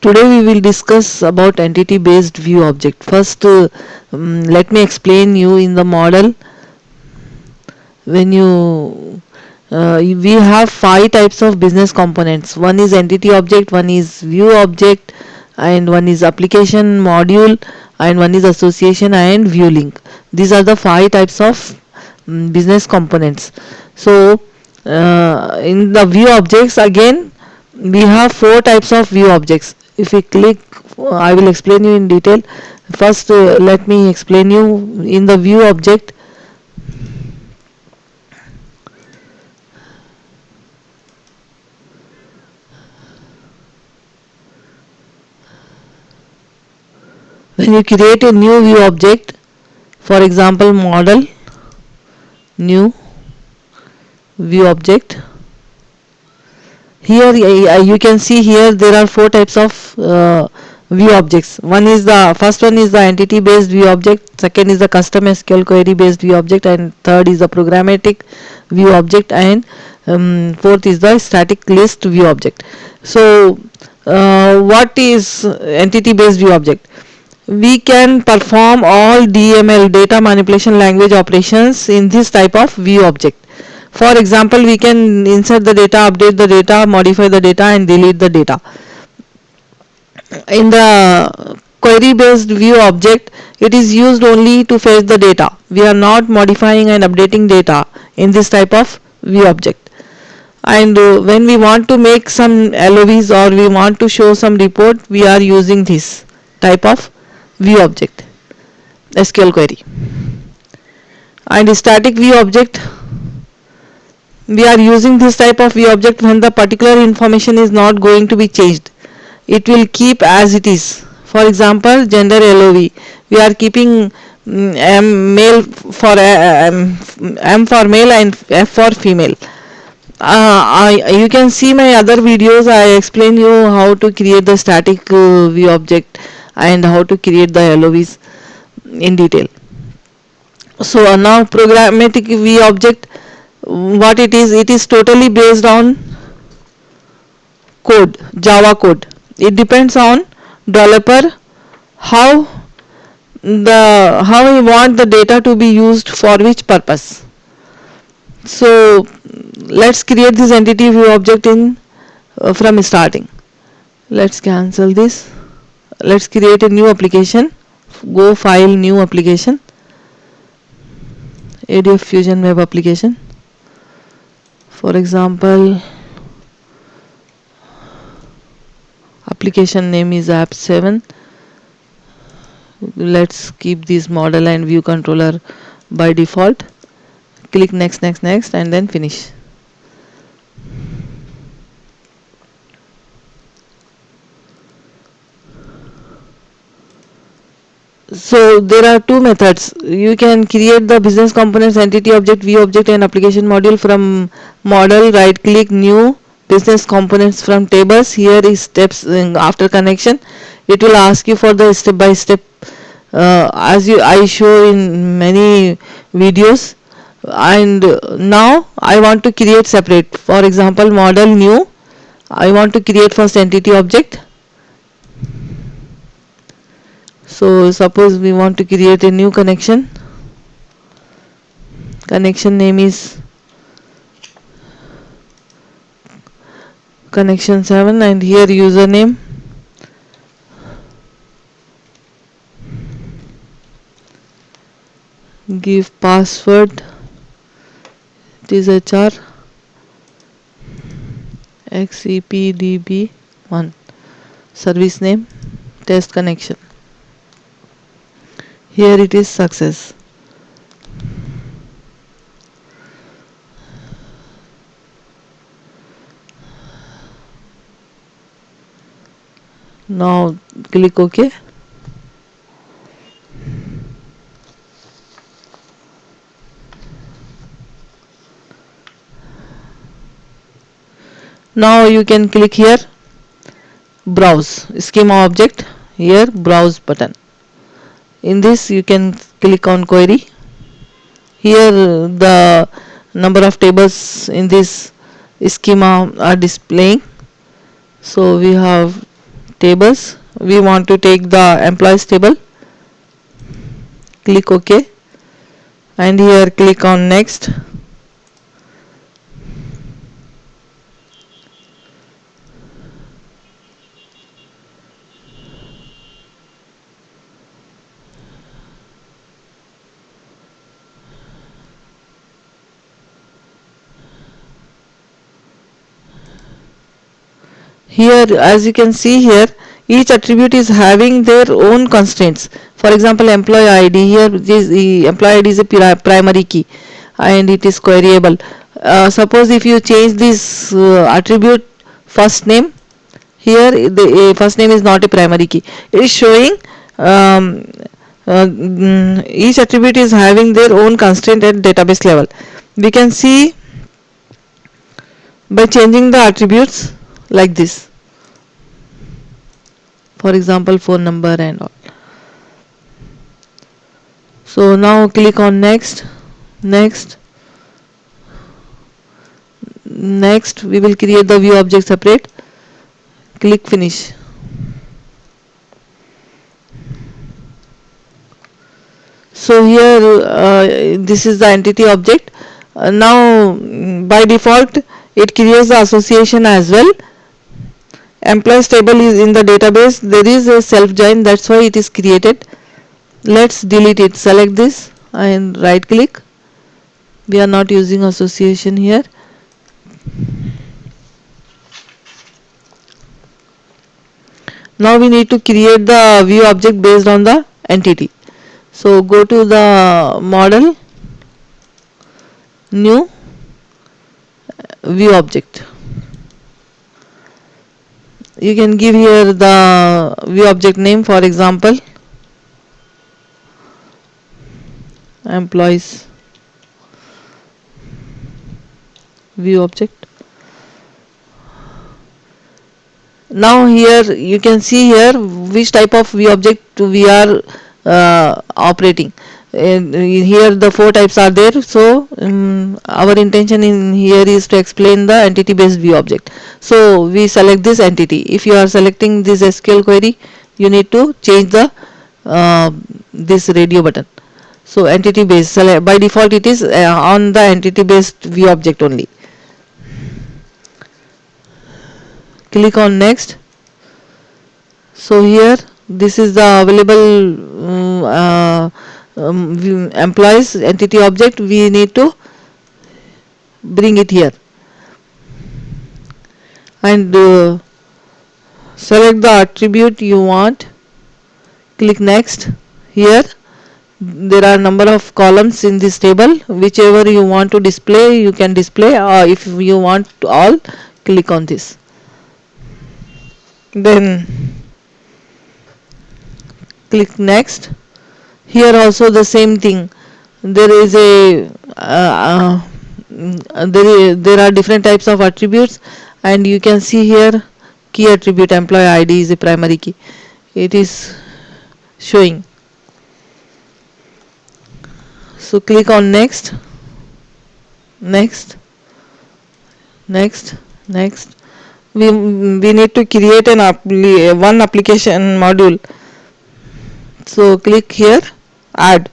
Today we will discuss about entity based view object. First, let me explain you in the model. When you We have five types of business components. One is entity object, one is view object, and one is application module, and one is association and view link. These are the five types of business components. So in the view objects, again we have four types of view objects. If we click, I will explain you in detail. First, let me explain you in the view object. When you create a new view object, for example model, new view object, here you can see here there are four types of view objects. First one is the entity based view object, second is the custom SQL query based view object, and third is the programmatic view object, and fourth is the static list view object. So what is entity based view object? We can perform all DML, data manipulation language operations, in this type of view object. For example, we can insert the data, update the data, modify the data, and delete the data. In the query based view object, it is used only to fetch the data. We are not modifying and updating data in this type of view object. And when we want to make some LOVs or we want to show some report, we are using this type of view object, SQL query. And static view object, we are using this type of view object when the particular information is not going to be changed. It will keep as it is. For example, gender LOV, we are keeping M for male and F for female. You can see my other videos. I explain you how to create the static view object and how to create the LOVs in detail. So now programmatic view object, what it is totally based on code, Java code. It depends on developer how he want the data to be used for which purpose. So let's create this entity view object in from starting. Let's cancel this. Let's create a new application. Go file, new application, ADF Fusion web application. For example, application name is app 7. Let's keep this model and view controller by default. Click next, and then finish. So there are two methods. You can create the business components, entity object, view object, and application module from model. Right click, new business components from tables. Here is steps after connection. It will ask you for the step by step as I show in many videos. And now I want to create separate. For example, model, new. I want to create first entity object. So suppose we want to create a new connection. Connection name is connection 7, and here username. Give password. It is HR XEPDB1. Service name, test connection. Here it is success. Now click OK. Now you can click here, browse schema object, here browse button. In this you can click on query. Here the number of tables in this schema are displaying. So we have tables. We want to take the employees table. Click OK, and here click on next. Here, as you can see here, each attribute is having their own constraints. For example, employee ID, here this the employee ID is a primary key and it is queryable. Suppose if you change this attribute first name, here the first name is not a primary key. It is showing um, each attribute is having their own constraint at database level. We can see by changing the attributes like this. For example, phone number and all. So now click on next, next, next. We will create the view object separate. Click finish. So here this is the entity object. Now by default it creates the association as well. Employees table is in the database. There is a self join, that's why it is created. Let's delete it. Select this and right click. We are not using association here. Now we need to create the view object based on the entity. So go to the model, new, view object. You can give here the view object name, for example employees view object. Now here you can see here which type of view object we are operating. Here the four types are there. So our intention in here is to explain the entity based view object. So we select this entity. If you are selecting this SQL query, you need to change the this radio button. So entity based, by default it is on the entity based view object only. Click on next. So here this is the available employees entity object. We need to bring it here and select the attribute you want. Click next. Here there are number of columns in this table. Whichever you want to display, you can display, or if you want all, click on this. Then click next. Here also the same thing. There is a there are different types of attributes, and you can see here key attribute employee ID is a primary key. It is showing. So click on next, next, next, next. We need to create an one application module. So click here, add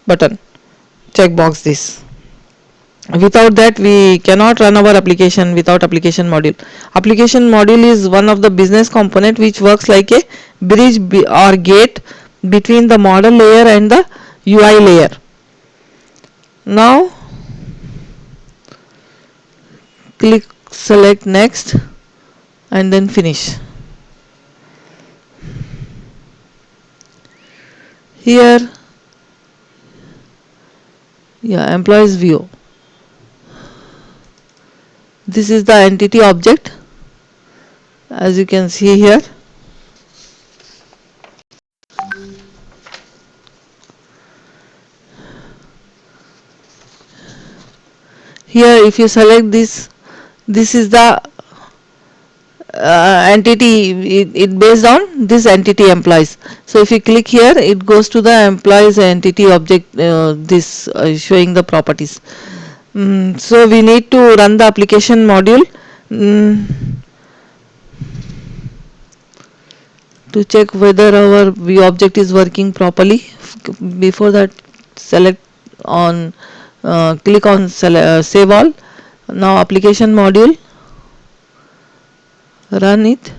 button, checkbox this. Without that we cannot run our application without application module. Application module is one of the business component which works like a bridge or gate between the model layer and the UI layer. Now click select next and then finish. Here employees view. This is the entity object, as you can see here. Here if you select this, this is the entity, it based on this entity employees. So if you click here, it goes to the employees entity object, this showing the properties. So we need to run the application module. to check whether our view object is working properly. Before that, select on click on save all. Now application module, run it.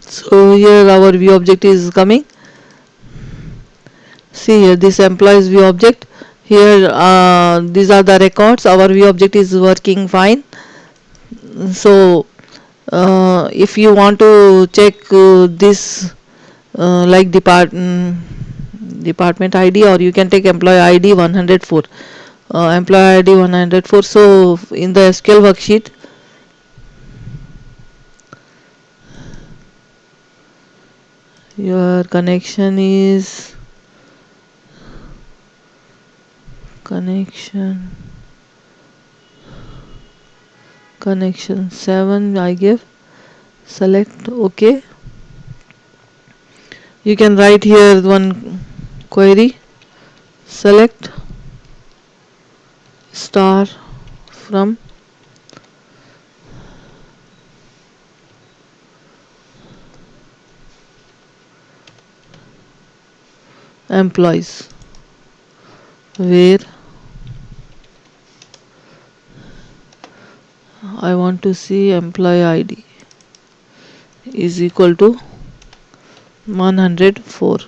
So here our view object is coming. See here, this employees view object. Here these are the records. Our view object is working fine. So if you want to check this like department ID, or you can take employee ID 104. Employee ID 104. So in the SQL worksheet, your connection 7 I give. Select OK. You can write here one query. Select star from employees, where I want to see employee ID is equal to 104.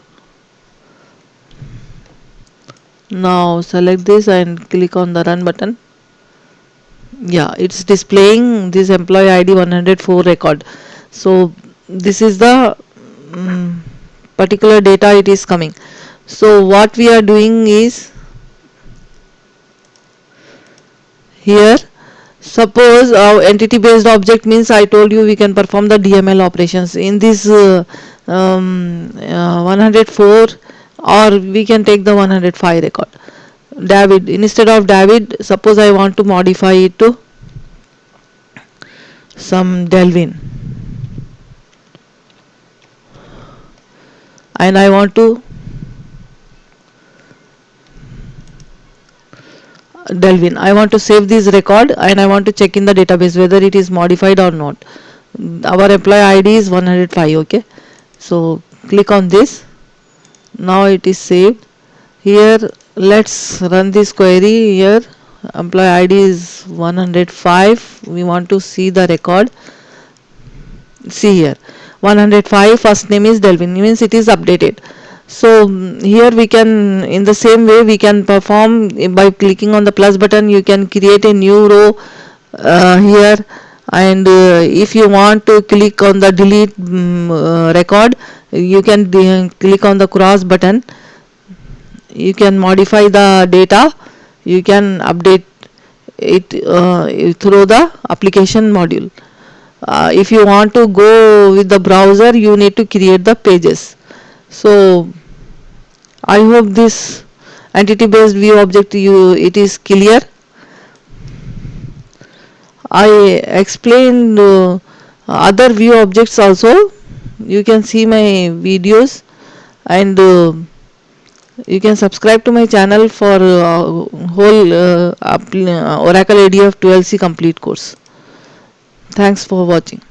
Now select this and click on the run button. Yeah, it's displaying this employee ID 104 record. So this is the particular data it is coming. So what we are doing is, here suppose our entity based object means I told you we can perform the DML operations in this 104, or we can take the 105 record. David, instead of David, suppose I want to modify it to some Delvin, and I want to save this record, and I want to check in the database whether it is modified or not. Our employee ID is 105. Okay, so click on this. Now it is saved. Here let's run this query. Here employee ID is 105. We want to see the record. See here 105, first name is Delvin, means it is updated. So here we can, in the same way we can perform by clicking on the plus button. You can create a new row here, and if you want to click on the delete record, you can click on the cross button. You can modify the data, you can update it through the application module. If you want to go with the browser, you need to create the pages. So I hope this entity based view object it is clear. I explained other view objects also. You can see my videos, and you can subscribe to my channel for whole Oracle ADF 12C complete course. Thanks for watching.